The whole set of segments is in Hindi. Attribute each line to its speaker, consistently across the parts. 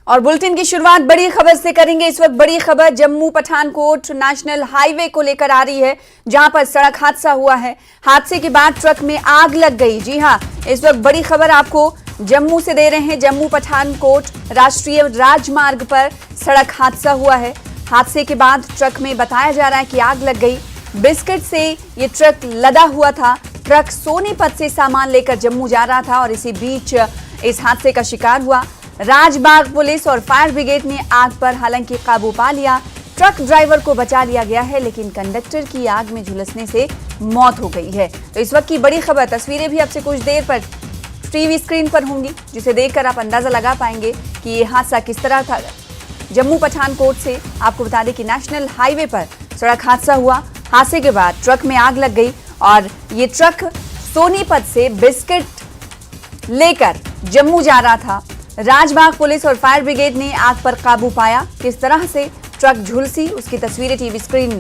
Speaker 1: और बुलेटिन की शुरुआत बड़ी खबर से करेंगे। इस वक्त बड़ी खबर जम्मू पठानकोट नेशनल हाईवे को लेकर आ रही है, जहां पर सड़क हादसा हुआ है। हादसे के बाद ट्रक में आग लग गई। जी हां, इस वक्त बड़ी खबर आपको जम्मू से दे रहे हैं। जम्मू पठानकोट राष्ट्रीय राजमार्ग पर सड़क हादसा हुआ है। हादसे के बाद ट्रक में बताया जा रहा है कि आग लग गई। बिस्किट से ये ट्रक लदा हुआ था। ट्रक सोनीपत से सामान लेकर जम्मू जा रहा था और इसी बीच इस हादसे का शिकार हुआ। राजबाग पुलिस और फायर ब्रिगेड ने आग पर हालांकि काबू पा लिया। ट्रक ड्राइवर को बचा लिया गया है, लेकिन कंडक्टर की आग में झुलसने से मौत हो गई है। तो इस वक्त की बड़ी खबर, तस्वीरें भी आपसे कुछ देर पर टीवी स्क्रीन पर होंगी, जिसे देखकर आप अंदाजा लगा पाएंगे कि ये हादसा किस तरह था। जम्मू पठानकोट से आपको बता दें कि नेशनल हाईवे पर सड़क हादसा हुआ। हादसे के बाद ट्रक में आग लग गई और ये ट्रक सोनीपत से बिस्किट लेकर जम्मू जा रहा था। राजबाग पुलिस और फायर ब्रिगेड ने आग पर काबू पाया। किस तरह से ट्रक झुलसी, उसकी तस्वीरें टीवी स्क्रीन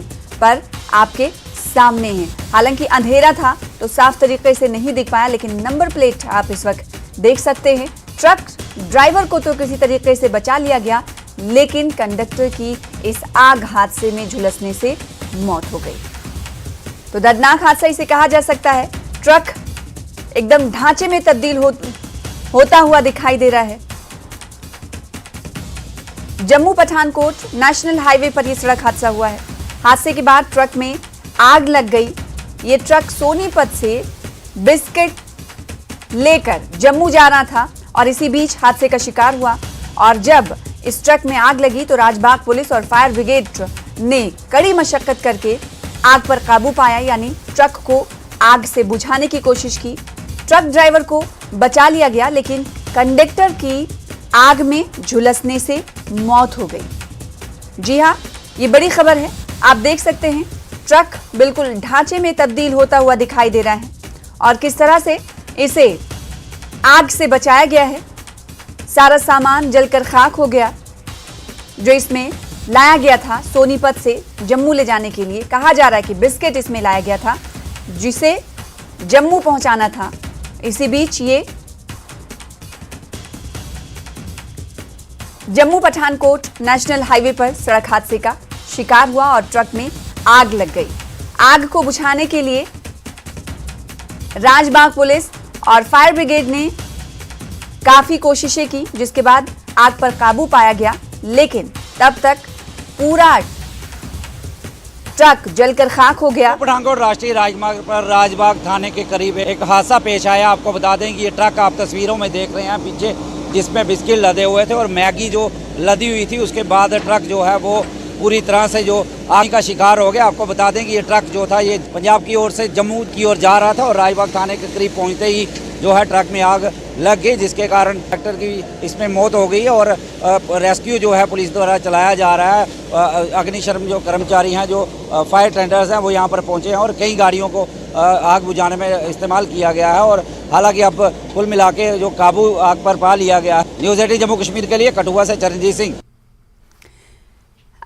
Speaker 1: पर आपके सामने हैं। हालांकि अंधेरा था तो साफ तरीके से नहीं दिख पाया, लेकिन नंबर प्लेट आप इस वक्त देख सकते हैं। ट्रक ड्राइवर को तो किसी तरीके से बचा लिया गया, लेकिन कंडक्टर की इस आग हादसे में झुलसने से मौत हो गई। तो दर्दनाक हादसा इसे कहा जा सकता है। ट्रक एकदम ढांचे में तब्दील होता हुआ दिखाई दे रहा है। जम्मू पठानकोट नेशनल हाईवे पर यह सड़क हादसा हुआ है। हादसे के बाद ट्रक में आग लग गई। ये ट्रक सोनीपत से बिस्किट लेकर जम्मू जा रहा था और इसी बीच हादसे का शिकार हुआ। और जब इस ट्रक में आग लगी तो राजबाग पुलिस और फायर ब्रिगेड ने कड़ी मशक्कत करके आग पर काबू पाया, यानी ट्रक को आग से बुझाने की कोशिश की। ट्रक ड्राइवर को बचा लिया गया, लेकिन कंडक्टर की आग में झुलसने से मौत हो गई। जी हां, ये बड़ी खबर है। आप देख सकते हैं ट्रक बिल्कुल ढांचे में तब्दील होता हुआ दिखाई दे रहा है और किस तरह से इसे आग से बचाया गया है। सारा सामान जलकर खाक हो गया जो इसमें लाया गया था सोनीपत से जम्मू ले जाने के लिए। कहा जा रहा है कि बिस्किट इसमें लाया गया था जिसे जम्मू पहुंचाना था। इसी बीच ये जम्मू पठानकोट नेशनल हाईवे पर सड़क हादसे का शिकार हुआ और ट्रक में आग लग गई। आग को बुझाने के लिए राजबाग पुलिस और फायर ब्रिगेड ने काफी कोशिशें की, जिसके बाद आग पर काबू पाया गया, लेकिन तब तक पूरा ट्रक जलकर खाक हो गया।
Speaker 2: पठानकोट राष्ट्रीय राजमार्ग पर राजबाग थाने के करीब एक हादसा पेश आया। आपको बता दें कि ये ट्रक आप तस्वीरों में देख रहे हैं पीछे, जिसमें बिस्किट लदे हुए थे और मैगी जो लदी हुई थी, उसके बाद ट्रक जो है वो पूरी तरह से जो आग का शिकार हो गया। आपको बता दें कि ये ट्रक जो था ये पंजाब की ओर से जम्मू की ओर जा रहा था और राजबाग थाने के करीब पहुंचते ही जो है ट्रक में आग लग गई, जिसके कारण ट्रैक्टर की इसमें मौत हो गई और रेस्क्यू जो है पुलिस द्वारा चलाया जा रहा है। अग्निशमन जो कर्मचारी हैं, जो फायर टेंडर्स हैं, वो यहाँ पर पहुँचे हैं और कई गाड़ियों को आग बुझाने में इस्तेमाल किया गया है और हालांकि अब कुल मिला के जो काबू आग पर पा लिया गया है। न्यूज़ 18 जम्मू कश्मीर के लिए कठुआ से चरणजीत सिंह।